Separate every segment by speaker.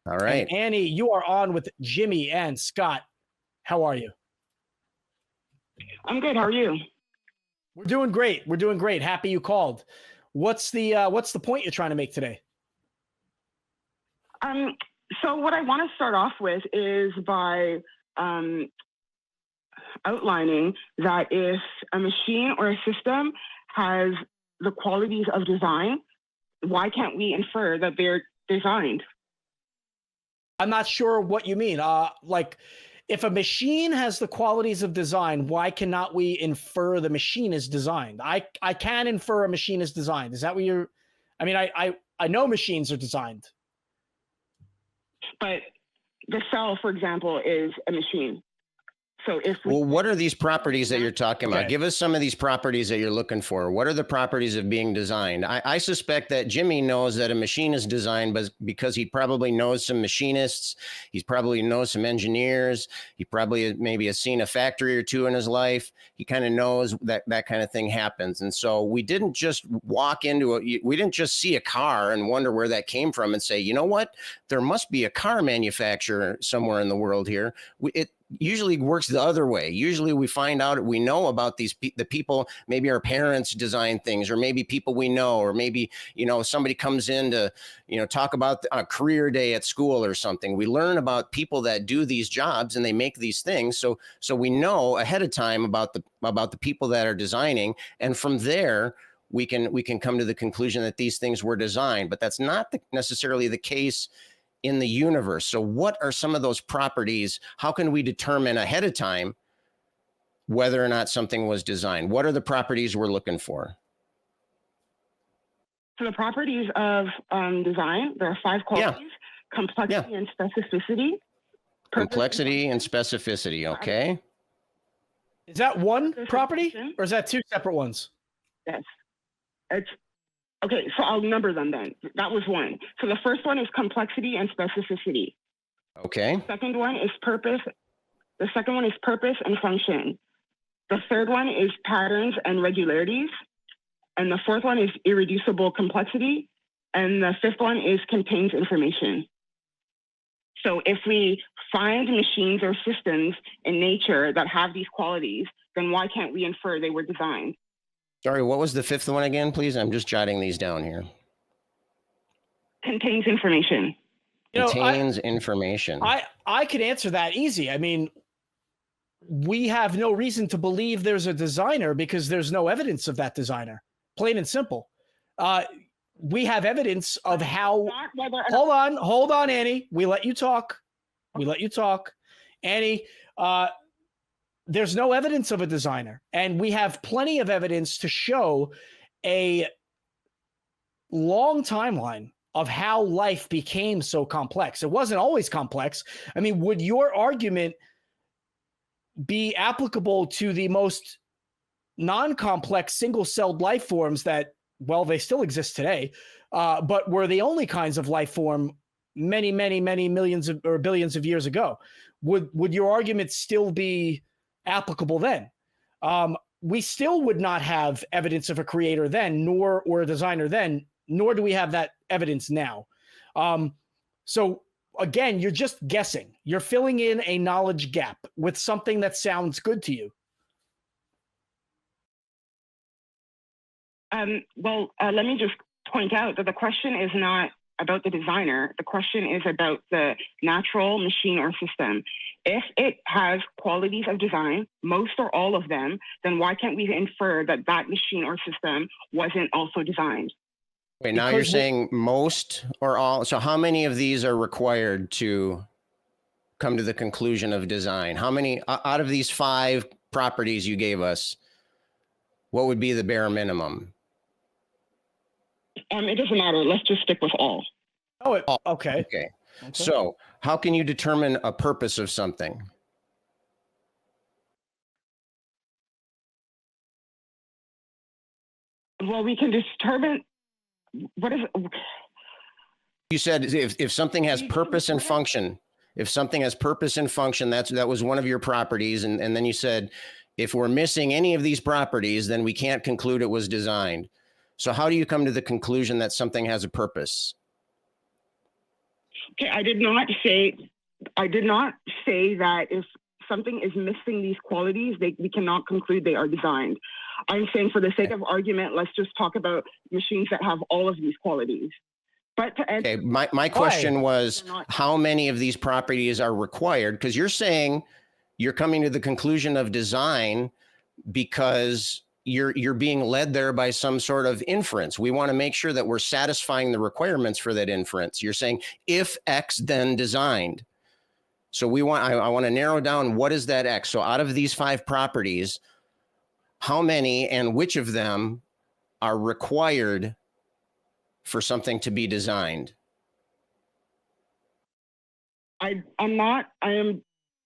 Speaker 1: All right.
Speaker 2: And Annie, you are on with Jimmy and Scott. How are you?
Speaker 3: I'm good. How are you?
Speaker 2: We're doing great. We're doing great. Happy you called. What's the point you're trying to make today?
Speaker 3: So what I want to start off with is by outlining that if a machine or a system has the qualities of design, why can't we infer that they're designed?
Speaker 2: I'm not sure what you mean. Like, if a machine has the qualities of design, why cannot we infer the machine is designed? I can infer a machine is designed. Is that what you're? I mean, I know machines are designed.
Speaker 3: But the cell, for example, is a machine. So if
Speaker 1: well, what are these properties that you're talking about?
Speaker 2: Okay.
Speaker 1: Give us some of these properties that you're looking for. What are the properties of being designed? I suspect that Jimmy knows that a machine is designed, but because he probably knows some machinists, he probably knows some engineers, he probably maybe has seen a factory or two in his life. He kind of knows that that kind of thing happens. And so we didn't just walk into we didn't just see a car and wonder where that came from and say, you know what, there must be a car manufacturer somewhere in the world here. It usually works the other way. Usually we find out, we know about the people, maybe our parents design things, or maybe people we know, or maybe, somebody comes in to, talk about a career day at school or something. We learn about people that do these jobs and they make these things. So we know ahead of time about the people that are designing. And from there, we can come to the conclusion that these things were designed, but that's not necessarily the case in the universe. So what are some of those properties? How can we determine ahead of time whether or not something was designed? What are the properties we're looking for?
Speaker 3: So the properties of design, there are 5 qualities: complexity and specificity.
Speaker 1: Complexity and specificity, okay.
Speaker 2: Is that one property, or is that 2 separate ones?
Speaker 3: Yes. Okay, so I'll number them then. That was 1. So the first one is complexity and specificity.
Speaker 1: Okay.
Speaker 3: The second one is purpose. The second one is purpose and function. The third one is patterns and regularities. And the fourth one is irreducible complexity. And the fifth one is contains information. So if we find machines or systems in nature that have these qualities, then why can't we infer they were designed?
Speaker 1: Sorry, what was the fifth one again, please? I'm just jotting these down here.
Speaker 3: Contains information.
Speaker 1: Contains information.
Speaker 2: I could answer that easy. I mean, we have no reason to believe there's a designer because there's no evidence of that designer. Plain and simple. We have evidence of how. Hold on, Annie. We let you talk. Annie, there's no evidence of a designer, and we have plenty of evidence to show a long timeline of how life became so complex. It wasn't always complex. I mean, would your argument be applicable to the most non-complex single-celled life forms that, well, they still exist today, but were the only kinds of life form many, many, many millions of, or billions of years ago? Would your argument still be applicable then? We still would not have evidence of a creator then, or a designer then, nor do we have that evidence now. So again, you're just guessing. You're filling in a knowledge gap with something that sounds good to you.
Speaker 3: Let me just point out that the question is not about the designer. The question is about the natural machine or system. If it has qualities of design, most or all of them, then why can't we infer that that machine or system wasn't also designed?
Speaker 1: Wait, now you're saying most or all. So how many of these are required to come to the conclusion of design? How many out of these 5 properties you gave us, what would be the bare minimum?
Speaker 3: It doesn't matter. Let's just stick with all.
Speaker 2: Okay.
Speaker 1: Okay. So how can you determine a purpose of something?
Speaker 3: Well, we can determine what is.
Speaker 1: You said if something has purpose and function, that was one of your properties. And then you said, if we're missing any of these properties, then we can't conclude it was designed. So how do you come to the conclusion that something has a purpose?
Speaker 3: Okay, I did not say that if something is missing these qualities, we cannot conclude they are designed. I'm saying for the sake of argument, let's just talk about machines that have all of these qualities. But to answer,
Speaker 1: okay, my question was how many of these properties are required? Because you're saying you're coming to the conclusion of design because you're being led there by some sort of inference. We want to make sure that we're satisfying the requirements for that inference. You're saying if X, then designed. So I want to narrow down what is that X. So out of these 5 properties, how many and which of them are required for something to be designed?
Speaker 3: I am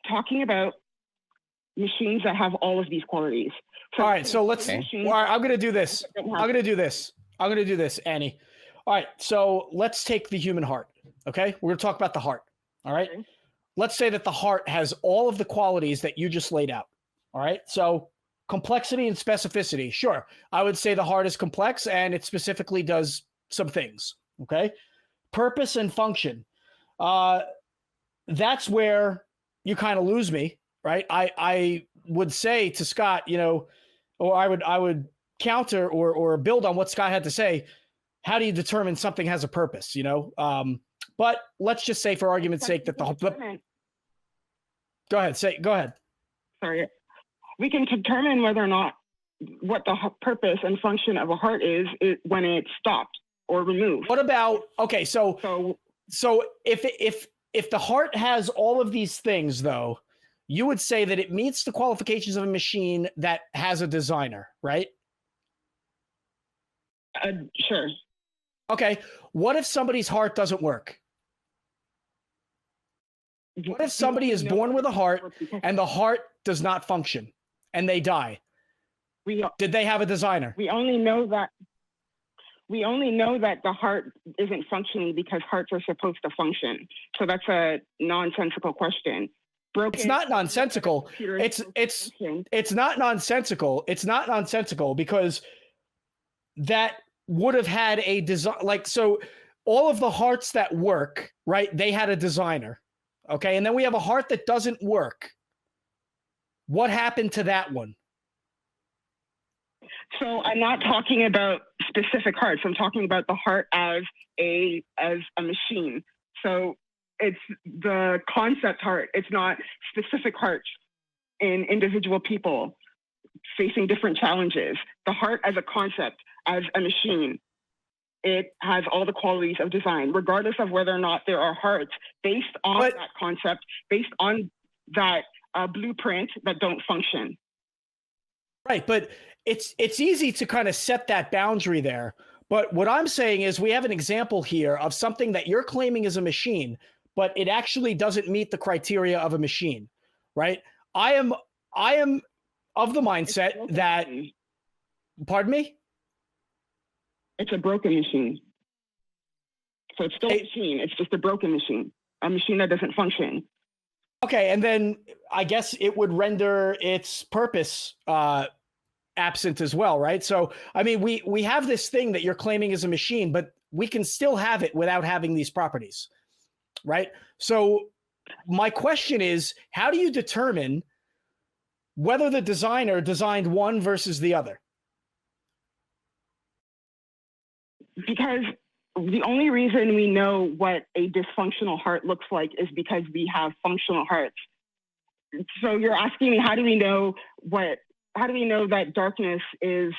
Speaker 3: talking about machines that have all of these qualities. So,
Speaker 2: all right, so let's. All right, I'm going to do this. Annie. All right, so let's take the human heart. Okay, we're going to talk about the heart. All right, okay. Let's say that the heart has all of the qualities that you just laid out. All right, so complexity and specificity. Sure, I would say the heart is complex and it specifically does some things. Okay, purpose and function. That's where you kind of lose me, right? I would say to Scott, or I would counter or build on what Scott had to say. How do you determine something has a purpose? But let's just say, for argument's sake, that Go ahead. Sorry.
Speaker 3: We can determine whether or not what the purpose and function of a heart is when it's stopped or removed.
Speaker 2: What about, okay, so if the heart has all of these things, though, you would say that it meets the qualifications of a machine that has a designer, right?
Speaker 3: Sure.
Speaker 2: Okay. What if somebody's heart doesn't work? What if somebody is born with a heart and the heart does not function and they die? Did they have a designer?
Speaker 3: We only know that the heart isn't functioning because hearts are supposed to function. So that's a nonsensical question.
Speaker 2: It's not nonsensical. It's not nonsensical. It's not nonsensical because that would have had a design. Like, so all of the hearts that work, right? They had a designer. Okay. And then we have a heart that doesn't work. What happened to that one?
Speaker 3: So I'm not talking about specific hearts. I'm talking about the heart as a machine. So it's the concept heart. It's not specific hearts in individual people facing different challenges. The heart as a concept, as a machine, it has all the qualities of design, regardless of whether or not there are hearts based on that concept, based on that blueprint that don't function.
Speaker 2: Right, but it's easy to kind of set that boundary there. But what I'm saying is we have an example here of something that you're claiming is a machine, but it actually doesn't meet the criteria of a machine, right? I am of the mindset that, pardon me?
Speaker 3: It's a broken machine. So it's still a machine. It's just a broken machine, a machine that doesn't function.
Speaker 2: Okay, and then I guess it would render its purpose absent as well, right? So, I mean, we have this thing that you're claiming is a machine, but we can still have it without having these properties, right? So my question is, how do you determine whether the designer designed one versus the other?
Speaker 3: Because the only reason we know what a dysfunctional heart looks like is because we have functional hearts. So you're asking me, how do we know that darkness is,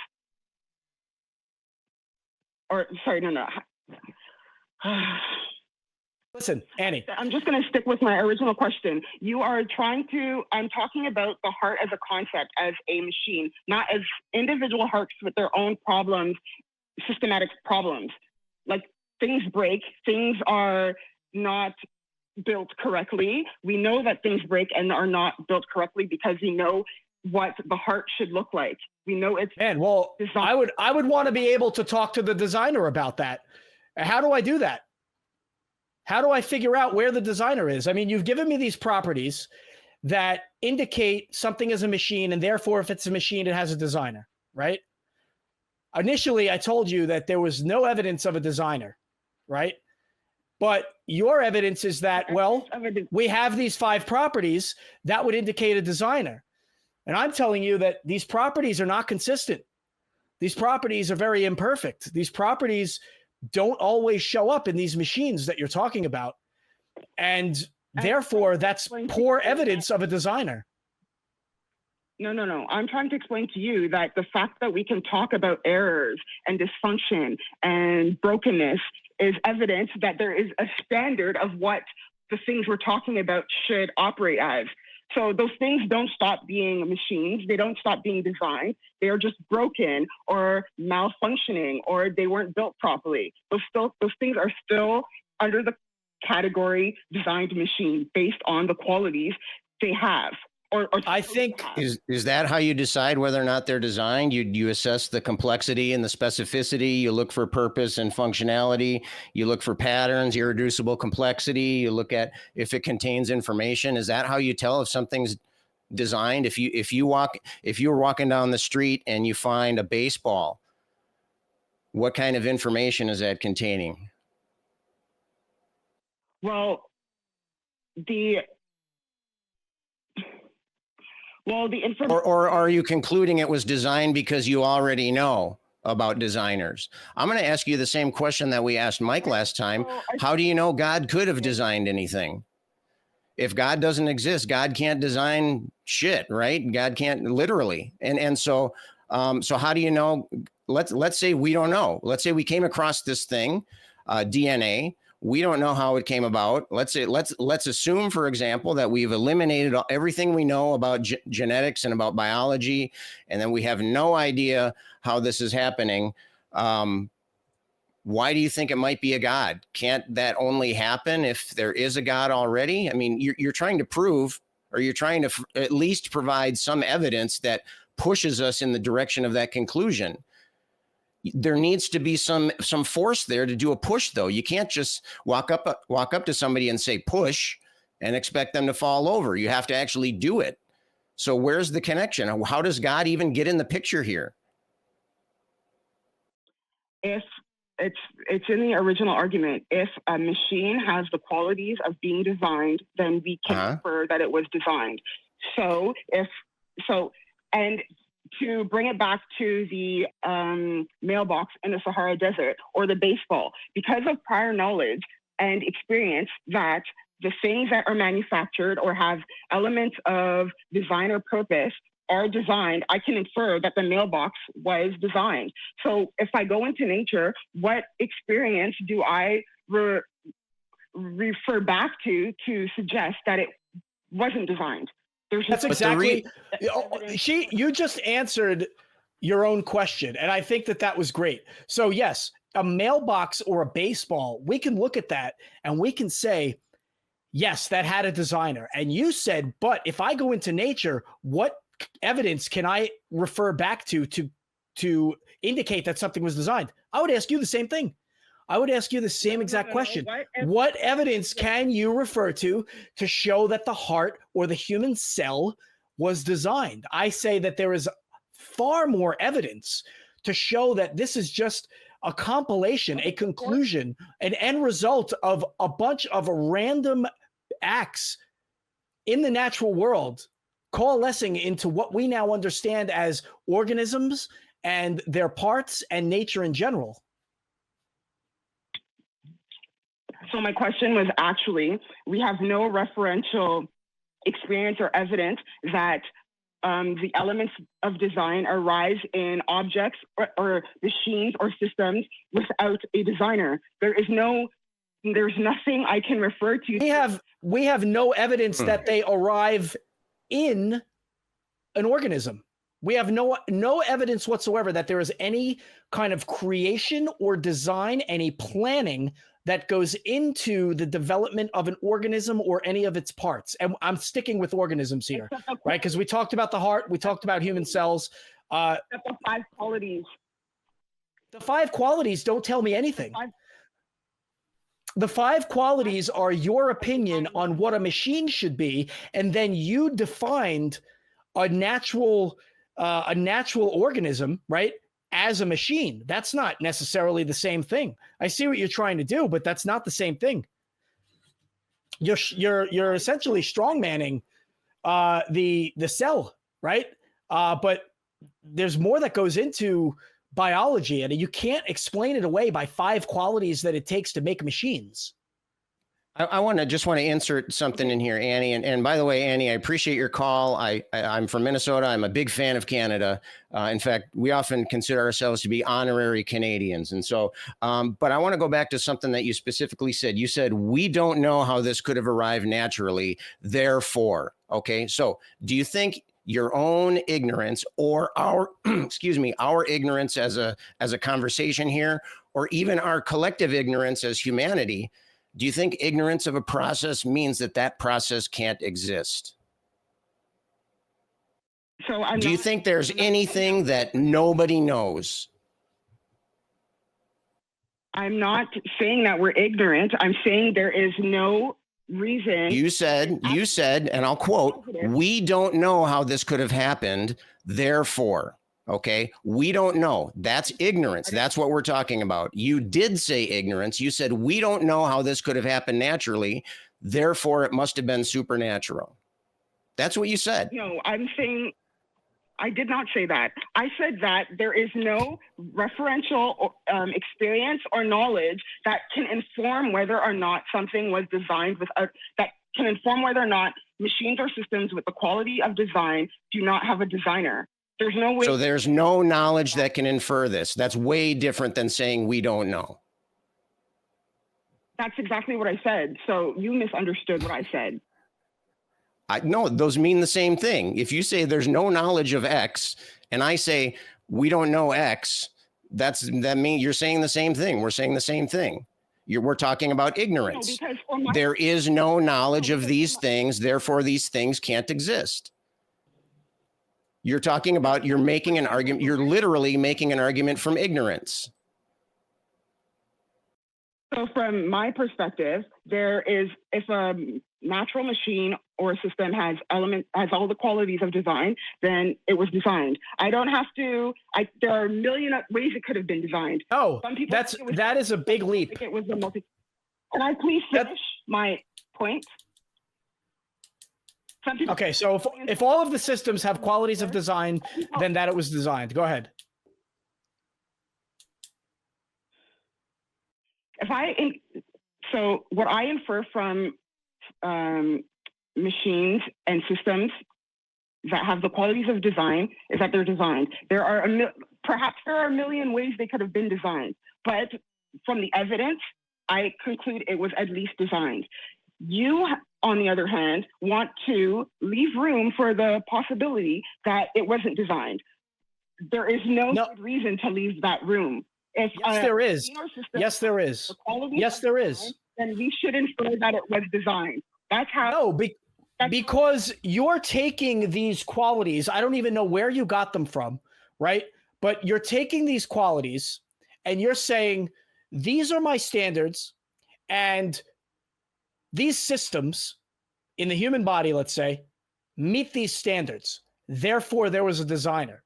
Speaker 2: Listen, Annie.
Speaker 3: I'm just going to stick with my original question. I'm talking about the heart as a concept, as a machine, not as individual hearts with their own problems, systematic problems. Like, things break, things are not built correctly. We know that things break and are not built correctly because we know what the heart should look like. We know it's
Speaker 2: designed. I would want to be able to talk to the designer about that. How do I do that? How do I figure out where the designer is? I mean, you've given me these properties that indicate something is a machine, and therefore, if it's a machine, it has a designer, right? Initially, I told you that there was no evidence of a designer, right? But your evidence is that, well, we have these 5 properties that would indicate a designer. And I'm telling you that these properties are not consistent. These properties are very imperfect. These properties don't always show up in these machines that you're talking about. And therefore, that's poor evidence of a designer.
Speaker 3: No. I'm trying to explain to you that the fact that we can talk about errors and dysfunction and brokenness is evidence that there is a standard of what the things we're talking about should operate as. So those things don't stop being machines. They don't stop being designed. They are just broken or malfunctioning, or they weren't built properly. Those things are still under the category designed machine based on the qualities they have. Or
Speaker 2: I think
Speaker 1: is that how you decide whether or not they're designed? You assess the complexity and the specificity. You look for purpose and functionality. You look for patterns, irreducible complexity. You look at if it contains information. Is that how you tell if something's designed? If you're walking down the street and you find a baseball, what kind of information is that containing?
Speaker 3: Well, the information.
Speaker 1: Or are you concluding it was designed because you already know about designers? I'm going to ask you the same question that we asked Mike last time. How do you know God could have designed anything? If God doesn't exist, God can't design shit, right? God can't literally. And so how do you know? Let's say we don't know. Let's say we came across this thing, DNA. We don't know how it came about. Let's assume, for example, that we've eliminated everything we know about genetics and about biology, and then we have no idea how this is happening. Why do you think it might be a God? Can't that only happen if there is a God already? I mean, you're trying to prove, or you're trying to at least provide some evidence that pushes us in the direction of that conclusion. There needs to be some force there to do a push, though. You can't just walk up to somebody and say push and expect them to fall over. You have to actually do it. So where's the connection? How does God even get in the picture here?
Speaker 3: If it's in the original argument, if a machine has the qualities of being designed, then we can infer that it was designed. And to bring it back to the mailbox in the Sahara Desert or the baseball, because of prior knowledge and experience that the things that are manufactured or have elements of design or purpose are designed, I can infer that the mailbox was designed. So if I go into nature, what experience do I refer back to suggest that it wasn't designed?
Speaker 2: That's exactly. You just answered your own question, and I think that was great. So yes, a mailbox or a baseball, we can look at that and we can say, yes, that had a designer. And you said, but if I go into nature, what evidence can I refer back to indicate that something was designed? I would ask you the same thing. I would ask you the same exact question. What evidence can you refer to show that the heart or the human cell was designed? I say that there is far more evidence to show that this is just a compilation, a conclusion, an end result of a bunch of random acts in the natural world coalescing into what we now understand as organisms and their parts and nature in general.
Speaker 3: So my question was actually, we have no referential experience or evidence that the elements of design arise in objects or machines or systems without a designer. There's nothing I can refer to.
Speaker 2: We have no evidence that they arrive in an organism. We have no evidence whatsoever that there is any kind of creation or design, any planning that goes into the development of an organism or any of its parts. And I'm sticking with organisms here, right? Because we talked about the heart, we talked about human cells.
Speaker 3: The 5 qualities.
Speaker 2: The 5 qualities don't tell me anything. The 5 qualities are your opinion on what a machine should be, and then you defined a natural organism, right, as a machine. That's not necessarily the same thing. I see what you're trying to do, but that's not the same thing. you're essentially strongmanning the cell, right? But there's more that goes into biology, and you can't explain it away by 5 qualities that it takes to make machines.
Speaker 1: I just want to insert something in here, Annie. And by the way, Annie, I appreciate your call. I'm from Minnesota. I'm a big fan of Canada. In fact, we often consider ourselves to be honorary Canadians. And so, but I want to go back to something that you specifically said. You said, we don't know how this could have arrived naturally. Therefore, okay. So do you think your own ignorance or our, excuse me, our ignorance as a conversation here, or even our collective ignorance as humanity, do you think ignorance of a process means that process can't exist?
Speaker 3: So
Speaker 1: do you think there's anything that nobody knows?
Speaker 3: I'm not saying that we're ignorant. I'm saying there is no reason.
Speaker 1: You said, and I'll quote, we don't know how this could have happened. Therefore, okay, we don't know. That's ignorance. That's what we're talking about. You did say ignorance. You said, we don't know how this could have happened naturally. Therefore, it must have been supernatural. That's what you said.
Speaker 3: No, I'm saying, I did not say that. I said that there is no referential experience or knowledge that can inform whether or not something was designed with that can inform whether or not machines or systems with the quality of design do not have a designer. There's no way.
Speaker 1: So there's no knowledge that can infer this. That's way different than saying we don't know.
Speaker 3: That's exactly what I said. So you misunderstood what I said.
Speaker 1: No, those mean the same thing. If you say there's no knowledge of X and I say we don't know X, that means you're saying the same thing. We're saying the same thing. We're talking about ignorance. No, there is no knowledge of these things. Therefore, these things can't exist. You're talking about, you're making an argument. You're literally making an argument from ignorance.
Speaker 3: So from my perspective, there is, if a natural machine or a system has all the qualities of design, then it was designed. I don't have to, there are a million ways it could have been designed.
Speaker 2: Oh, that is a big leap.
Speaker 3: It was a Can I please finish my point?
Speaker 2: Okay, so if all of the systems have qualities of design, then that it was designed. Go ahead.
Speaker 3: So what I infer from machines and systems that have the qualities of design is that they're designed. Perhaps there are a million ways they could have been designed, but from the evidence, I conclude it was at least designed. You, on the other hand, want to leave room for the possibility that it wasn't designed. There is no good reason to leave that room.
Speaker 2: Yes, there is. Yes, there is. Yes, there is.
Speaker 3: Then we should infer that it was designed. That's how.
Speaker 2: No, because you're taking these qualities. I don't even know where you got them from, right? But you're taking these qualities and you're saying, these are my standards, and these systems in the human body, let's say, meet these standards. Therefore, there was a designer.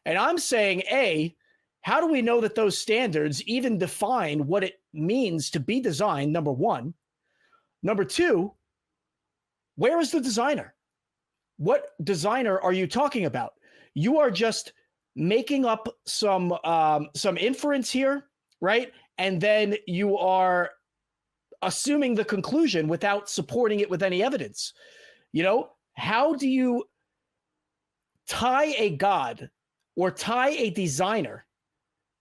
Speaker 2: And I'm saying, A, how do we know that those standards even define what it means to be designed, number one? Number two, where is the designer? What designer are you talking about? You are just making up some inference here, right? And then you are assuming the conclusion without supporting it with any evidence. You know, how do you tie a God or tie a designer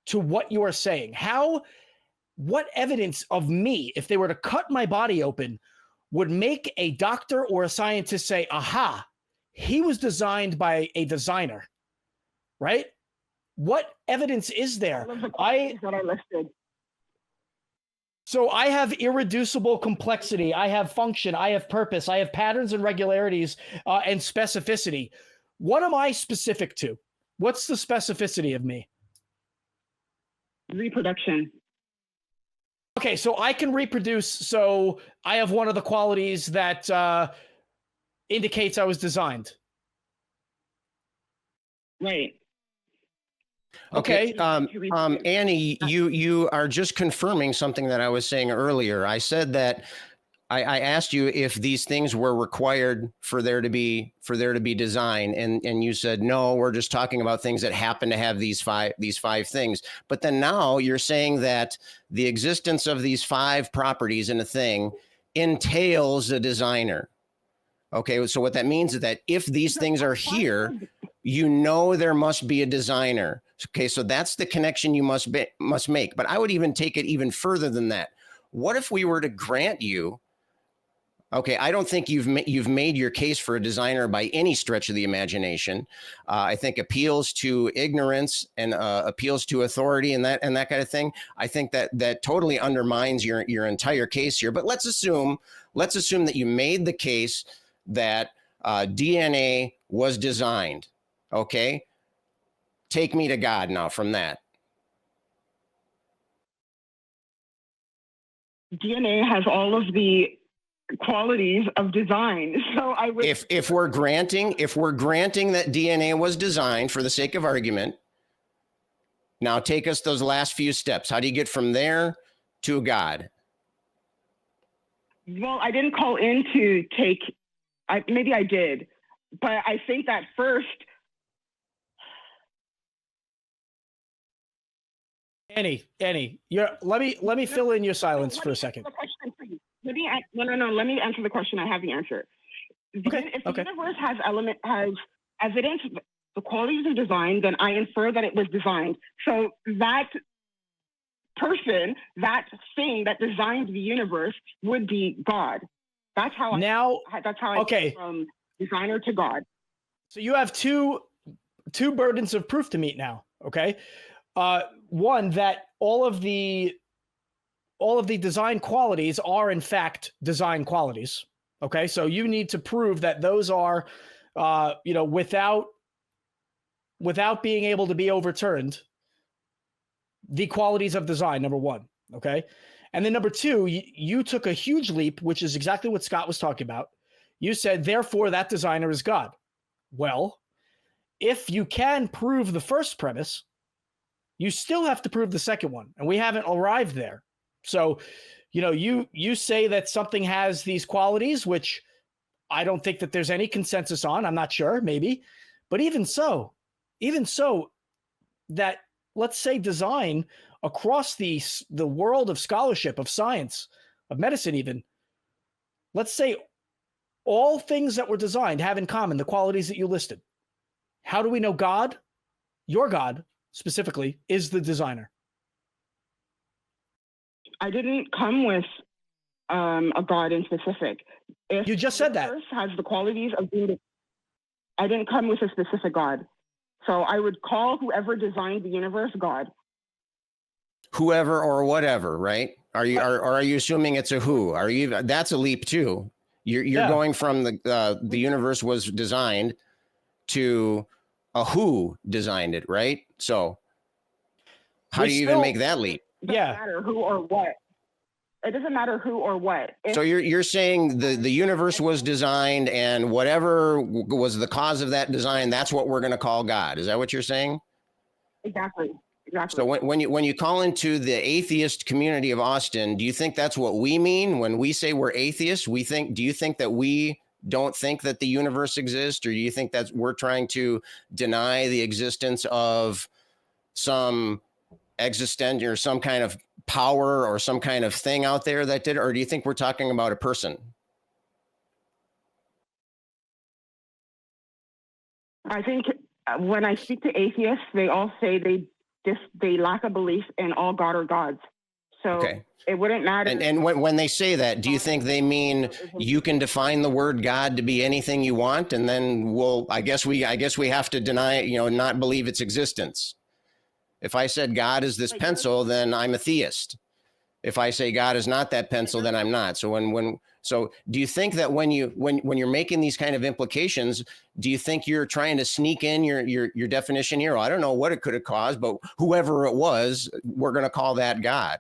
Speaker 2: to what you are saying? What evidence of me, if they were to cut my body open, would make a doctor or a scientist say, aha, he was designed by a designer, right? What evidence is there? So I have irreducible complexity. I have function. I have purpose. I have patterns and regularities and specificity. What am I specific to? What's the specificity of me?
Speaker 3: Reproduction.
Speaker 2: Okay, so I can reproduce. So I have one of the qualities that indicates I was designed.
Speaker 3: Right.
Speaker 1: Okay. Annie, you are just confirming something that I was saying earlier. I said that I asked you if these things were required for there to be design, and you said no. We're just talking about things that happen to have these five things. But then now you're saying that the existence of these 5 properties in a thing entails a designer. Okay, so what that means is that if these things are here, you know there must be a designer. Okay, so that's the connection you must make. But I would even take it even further than that. What if we were to grant you? Okay, I don't think you've made your case for a designer by any stretch of the imagination. I think appeals to ignorance and appeals to authority and that kind of thing. I think that totally undermines your entire case here. But let's assume that you made the case that DNA was designed. Okay, take me to God now from that.
Speaker 3: DNA has all of the qualities of design. So I would,
Speaker 1: if we're granting that DNA was designed for the sake of argument, now take us those last few steps. How do you get from there to God?
Speaker 3: well, I didn't call in to take, maybe I did, but I think that first,
Speaker 2: Annie, let me fill in your silence for a second.
Speaker 3: Let me answer the question. I have the answer. If the universe has evidence of the qualities of design, then I infer that it was designed. So that person, that thing that designed the universe would be God. That's how I go from designer to God.
Speaker 2: So you have two burdens of proof to meet now. Okay. One, that all of the design qualities are in fact design qualities. Okay. So you need to prove that those are, without being able to be overturned, the qualities of design, number one. Okay. And then number two, you took a huge leap, which is exactly what Scott was talking about. You said, therefore, that designer is God. Well, if you can prove the first premise, you still have to prove the second one. And we haven't arrived there. So, you say that something has these qualities, which I don't think that there's any consensus on. I'm not sure, maybe. But even so, that, let's say, design across the world of scholarship, of science, of medicine even, let's say all things that were designed have in common the qualities that you listed. How do we know God, your God specifically, is the designer?
Speaker 3: I didn't come with a God in specific. If
Speaker 2: you just said that.
Speaker 3: Has the qualities of being, I didn't come with a specific God. So I would call whoever designed the universe God.
Speaker 1: Whoever or whatever, right? Are you assuming it's a who? That's a leap too. You're going from the universe was designed to a who designed it, right? So how do you even make that leap?
Speaker 3: It doesn't matter who or what. It doesn't matter who or what.
Speaker 1: So you're saying the universe was designed, and whatever was the cause of that design, that's what we're going to call God. Is that what you're saying?
Speaker 3: Exactly.
Speaker 1: So when you call into the Atheist Community of Austin, do you think that's what we mean when we say we're atheists? Do you think that we don't think that the universe exists, or do you think that we're trying to deny the existence of some existent or some kind of power or some kind of thing out there that did, or do you think we're talking about a person?
Speaker 3: I think when I speak to atheists, they all say they lack a belief in all God or gods. So it wouldn't matter.
Speaker 1: And when they say that, do you think they mean you can define the word God to be anything you want, and then I guess we have to deny it, not believe its existence? If I said God is this pencil, then I'm a theist. If I say God is not that pencil, then I'm not. So so do you think that when you're making these kind of implications, do you think you're trying to sneak in your definition here? Well, I don't know what it could have caused, but whoever it was, we're going to call that God.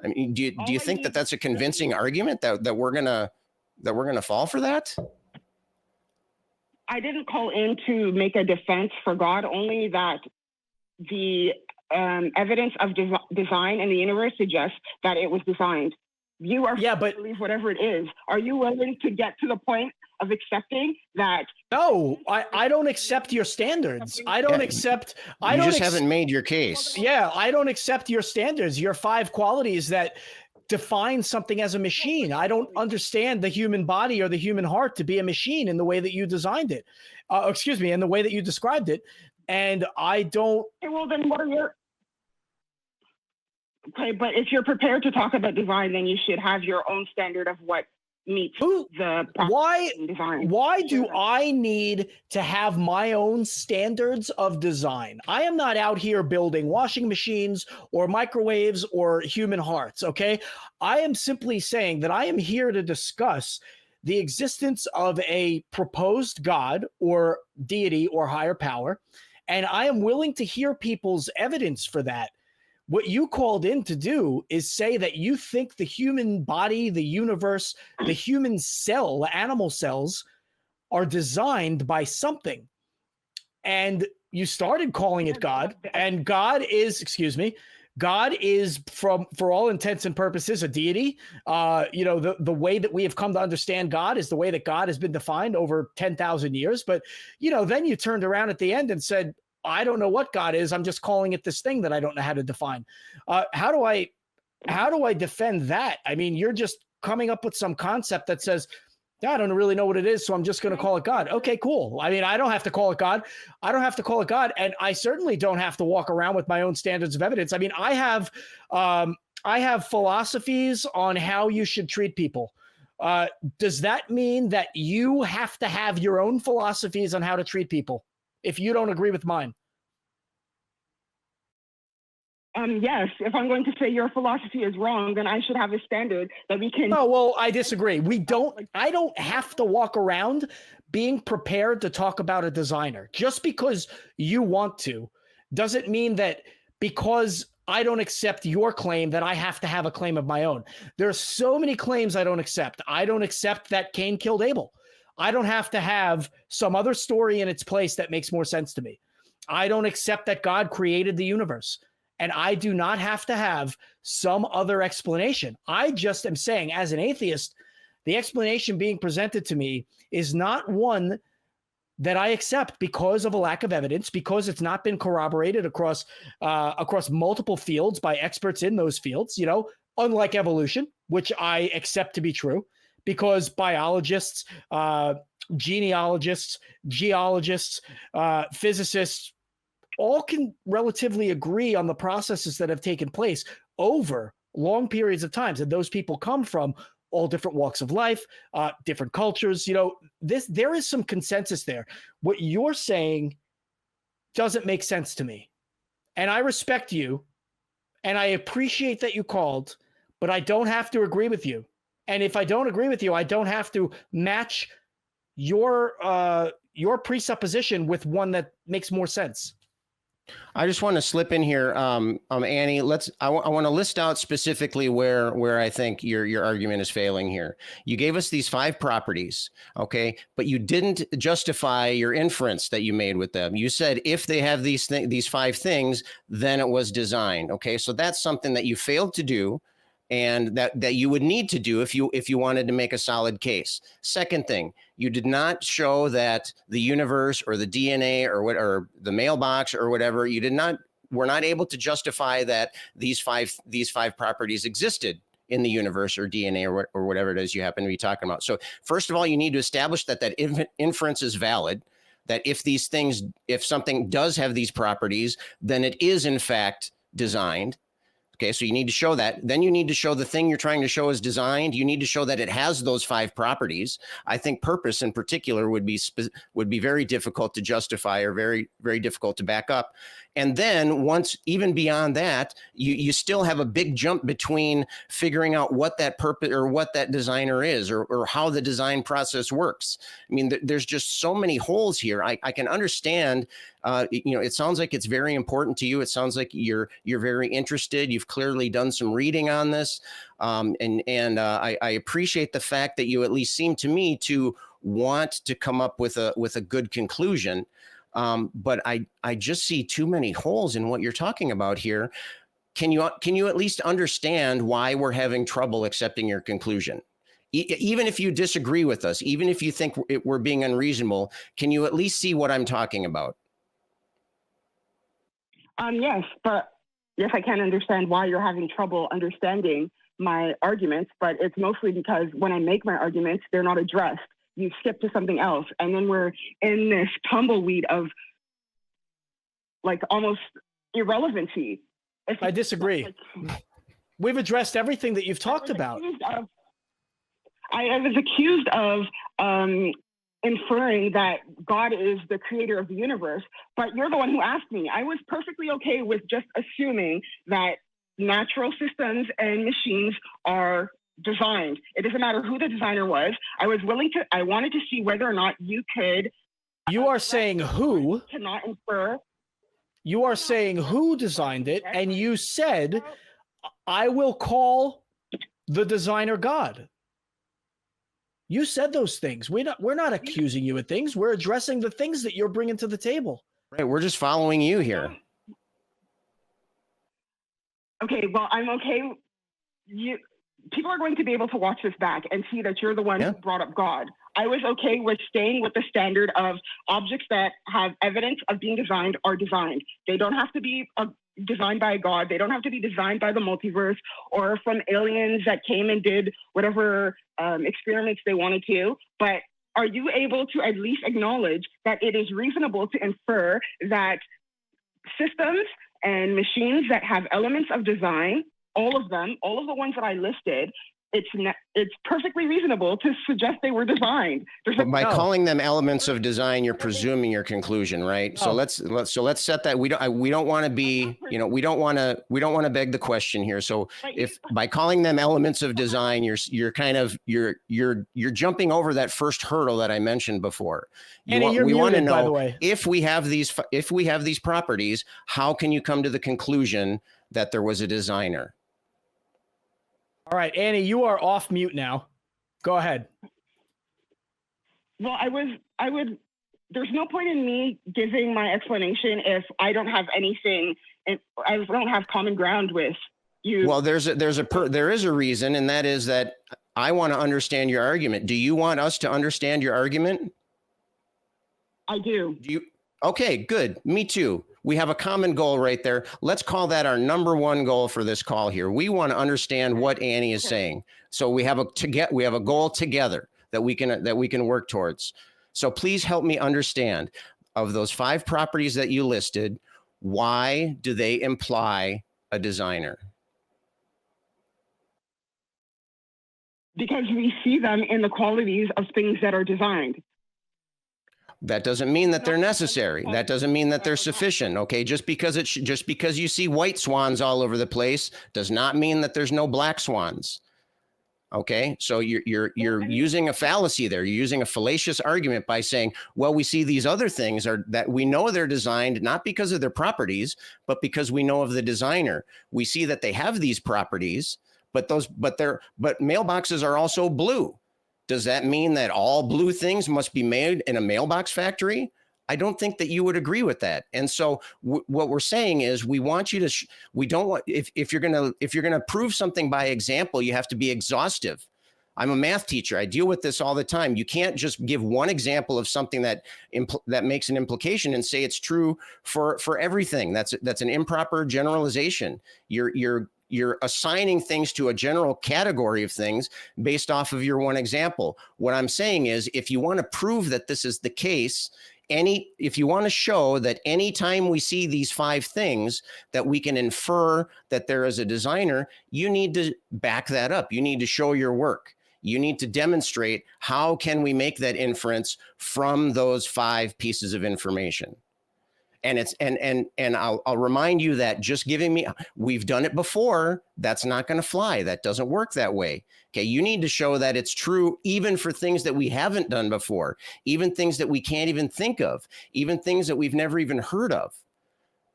Speaker 1: I mean, do you think that that's a convincing argument that we're gonna fall for that?
Speaker 3: I didn't call in to make a defense for God, only that the evidence of design in the universe suggests that it was designed. You are
Speaker 2: Yeah,
Speaker 3: free
Speaker 2: but
Speaker 3: to believe whatever it is. Are you willing to get to the point of accepting that?
Speaker 2: no, I don't accept your standards. I don't accept. I
Speaker 1: You
Speaker 2: don't.
Speaker 1: just haven't made your case.
Speaker 2: Yeah, I don't accept your standards. Your 5 qualities that define something as a machine. I don't understand the human body or the human heart to be a machine in the way that you designed it. Excuse me, in the way that you described it. And I don't.
Speaker 3: Okay, well, then what are your? Okay, but if you're prepared to talk about design, then you should have your own standard of what meets the design.
Speaker 2: Why do I need to have my own standards of design? I am not out here building washing machines or microwaves or human hearts, okay? I am simply saying that I am here to discuss the existence of a proposed God or deity or higher power, and I am willing to hear people's evidence for that. What you called in to do is say that you think the human body, the universe, the human cell, animal cells are designed by something. And you started calling it God. And God is, God is, for all intents and purposes, a deity. The way that we have come to understand God is the way that God has been defined over 10,000 years. But, then you turned around at the end and said, I don't know what God is. I'm just calling it this thing that I don't know how to define. How do I defend that? I mean, you're just coming up with some concept that says, I don't really know what it is, so I'm just going to call it God. Okay, cool. I mean, I don't have to call it God. I don't have to call it God, and I certainly don't have to walk around with my own standards of evidence. I mean, I have philosophies on how you should treat people. Does that mean that you have to have your own philosophies on how to treat people if you don't agree with mine?
Speaker 3: Yes, if I'm going to say your philosophy is wrong, then I should have a standard that we can.
Speaker 2: No, well, I disagree. I don't have to walk around being prepared to talk about a designer. Just because you want to doesn't mean that because I don't accept your claim that I have to have a claim of my own. There's so many claims I don't accept. I don't accept that Cain killed Abel. I don't have to have some other story in its place that makes more sense to me. I don't accept that God created the universe. And I do not have to have some other explanation. I just am saying, as an atheist, the explanation being presented to me is not one that I accept because of a lack of evidence, because it's not been corroborated across multiple fields by experts in those fields, unlike evolution, which I accept to be true, because biologists, genealogists, geologists, physicists, all can relatively agree on the processes that have taken place over long periods of times. And those people come from all different walks of life, different cultures. There is some consensus there. What you're saying doesn't make sense to me. And I respect you, and I appreciate that you called, but I don't have to agree with you. And if I don't agree with you, I don't have to match your presupposition with one that makes more sense.
Speaker 1: I just want to slip in here, Annie. I want to list out specifically where I think your argument is failing here. You gave us these 5 properties, okay, but you didn't justify your inference that you made with them. You said if they have these 5 things, then it was designed. Okay, so that's something that you failed to do, and that you would need to do if you wanted to make a solid case. Second thing, you did not show that the universe or the DNA or the mailbox or whatever, were not able to justify that these five properties existed in the universe or DNA or whatever it is you happen to be talking about. So first of all, you need to establish that inference is valid, that if something does have these properties, then it is in fact designed. Okay, so you need to show that. Then you need to show the thing you're trying to show is designed. You need to show that it has those 5 properties. I think purpose in particular would be very difficult to justify or very, very difficult to back up. And then even beyond that, you still have a big jump between figuring out what that purpose or what that designer is or how the design process works. I mean, there's just so many holes here. I can understand, it sounds like it's very important to you. It sounds like you're very interested. You've clearly done some reading on this. I appreciate the fact that you at least seem to me to want to come up with a good conclusion. But I just see too many holes in what you're talking about here. can you at least understand why we're having trouble accepting your conclusion? Even if you disagree with us, even if you think we're being unreasonable, can you at least see what I'm talking about?
Speaker 3: Yes, I can understand why you're having trouble understanding my arguments, but it's mostly because when I make my arguments, they're not addressed. You skip to something else, and then we're in this tumbleweed of like almost irrelevancy.
Speaker 2: I disagree. We've addressed everything that you've talked about.
Speaker 3: I was accused of inferring that God is the creator of the universe, but you're the one who asked me. I was perfectly okay with just assuming that natural systems and machines are designed. It doesn't matter who the designer was. I wanted to see whether or not you could.
Speaker 2: You are saying who?
Speaker 3: Cannot infer.
Speaker 2: You are saying who designed it, and you said, I will call the designer God. You said those things. We're not accusing you of things. We're addressing the things that you're bringing to the table.
Speaker 1: Right. We're just following you here.
Speaker 3: Okay. Well, I'm okay. People are going to be able to watch this back and see that you're the one who brought up God. I was okay with staying with the standard of objects that have evidence of being designed are designed. They don't have to be designed by God. They don't have to be designed by the multiverse or from aliens that came and did whatever experiments they wanted to. But are you able to at least acknowledge that it is reasonable to infer that systems and machines that have elements of design, all of the ones that I listed, it's perfectly reasonable to suggest they were designed.
Speaker 1: By calling them elements of design, you're presuming your conclusion, right? So let's set that. We don't want to be, we don't want to beg the question here. So if by calling them elements of design, you're jumping over that first hurdle that I mentioned before.
Speaker 2: We want to know, by the way,
Speaker 1: if we have these properties, how can you come to the conclusion that there was a designer?
Speaker 2: All right, Annie, you are off mute now. Go ahead.
Speaker 3: Well, there's no point in me giving my explanation if I don't have anything and I don't have common ground with you.
Speaker 1: Well, there is a reason, and that is that I want to understand your argument. Do you want us to understand your argument?
Speaker 3: I do.
Speaker 1: Okay, good. Me too. We have a common goal right there. Let's call that our number one goal for this call here. We want to understand what Annie is saying. So we have a goal together that we can work towards. So please help me understand, of those 5 properties that you listed, why do they imply a designer?
Speaker 3: Because we see them in the qualities of things that are designed.
Speaker 1: That doesn't mean that they're necessary. That doesn't mean that they're sufficient. Okay, just because you see white swans all over the place does not mean that there's no black swans. Okay, so you're using a fallacy there. You're using a fallacious argument by saying, well, we see these other things that we know they're designed not because of their properties, but because we know of the designer. We see that they have these properties, but mailboxes are also blue. Does that mean that all blue things must be made in a mailbox factory? I don't think that you would agree with that. And so what we're saying is we want you to, we don't want, if you're going to prove something by example, you have to be exhaustive. I'm a math teacher. I deal with this all the time. You can't just give one example of something that makes an implication and say it's true for everything. That's an improper generalization. You're assigning things to a general category of things based off of your one example. What I'm saying is, if you want to prove that this is the case, if you want to show that anytime we see these 5 things that we can infer that there is a designer, you need to back that up. You need to show your work. You need to demonstrate how can we make that inference from those 5 pieces of information. And I'll remind you that just we've done it before. That's not going to fly. That doesn't work that way. Okay. You need to show that it's true, even for things that we haven't done before, even things that we can't even think of, even things that we've never even heard of.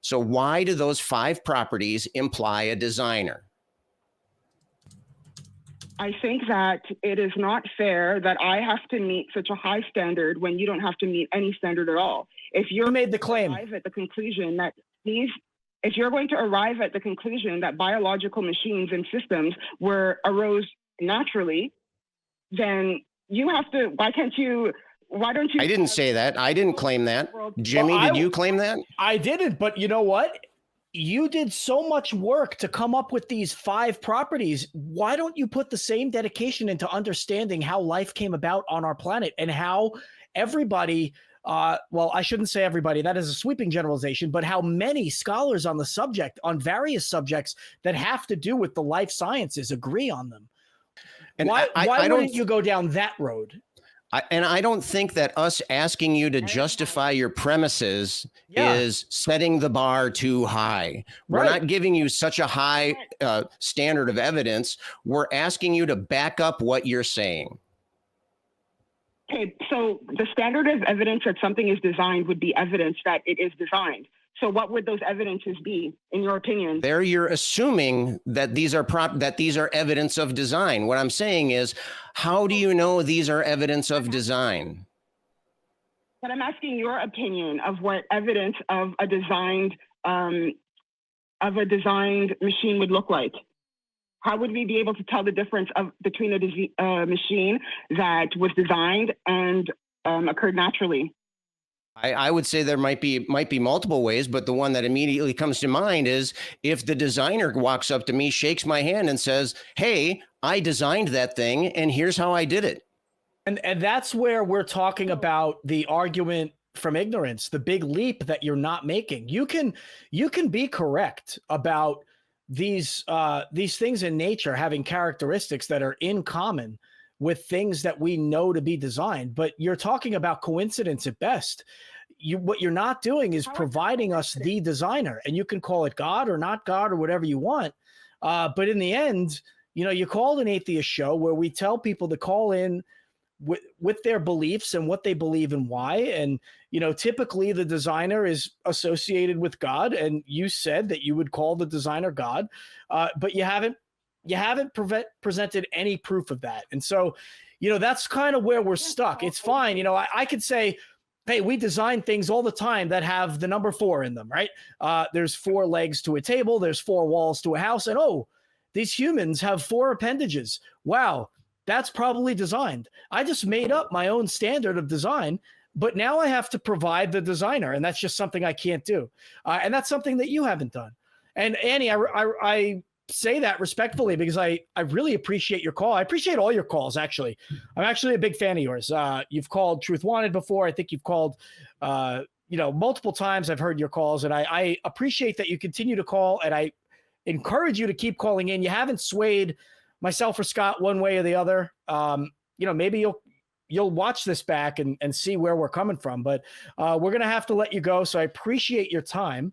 Speaker 1: So why do those 5 properties imply a designer?
Speaker 3: I think that it is not fair that I have to meet such a high standard when you don't have to meet any standard at all. If you're
Speaker 2: made the claim
Speaker 3: arrive at the conclusion that these if you're going to arrive at the conclusion that biological machines and systems arose naturally, then you have to, why don't you?
Speaker 1: I didn't say that. I didn't claim that. Jimmy,
Speaker 2: Well,
Speaker 1: did you claim that?
Speaker 2: I didn't, but you know what? You did so much work to come up with these 5 properties. Why don't you put the same dedication into understanding how life came about on our planet and how everybody, well, I shouldn't say everybody, that is a sweeping generalization, but how many scholars on the subject, on various subjects that have to do with the life sciences, agree on them? And why wouldn't you go down that road?
Speaker 1: I don't think that us asking you to justify your premises is setting the bar too high. We're not giving you such a high standard of evidence. We're asking you to back up what you're saying.
Speaker 3: Okay, so the standard of evidence that something is designed would be evidence that it is designed. So what would those evidences be, in your opinion?
Speaker 1: There you're assuming that these are evidence of design. What I'm saying is, how do you know these are evidence of design?
Speaker 3: But I'm asking your opinion of what evidence of a designed machine would look like. How would we be able to tell the difference between a machine that was designed and occurred naturally?
Speaker 1: I would say there might be multiple ways, but the one that immediately comes to mind is if the designer walks up to me, shakes my hand and says, "Hey, I designed that thing and here's how I did it."
Speaker 2: And that's where we're talking about the argument from ignorance, the big leap that you're not making. You can be correct about these things in nature having characteristics that are in common with things that we know to be designed, but you're talking about coincidence at best. What you're not doing is providing us the designer, and you can call it God or not God or whatever you want. But in the end, you called an atheist show where we tell people to call in with their beliefs and what they believe and why. And, typically the designer is associated with God. And you said that you would call the designer God, but you haven't presented any proof of that. And so, that's kind of where we're stuck. It's fine. I could say, hey, we design things all the time that have the number 4 in them, right? There's 4 legs to a table. There's 4 walls to a house. And, these humans have 4 appendages. Wow, that's probably designed. I just made up my own standard of design, but now I have to provide the designer. And that's just something I can't do. And that's something that you haven't done. And Annie, I say that respectfully because I really appreciate your call. I appreciate all your calls, actually. I'm actually a big fan of yours. You've called Truth Wanted before. I think you've called, multiple times. I've heard your calls, and I appreciate that you continue to call, and I encourage you to keep calling in. You haven't swayed myself or Scott one way or the other. Maybe you'll watch this back and see where we're coming from, but we're going to have to let you go. So I appreciate your time.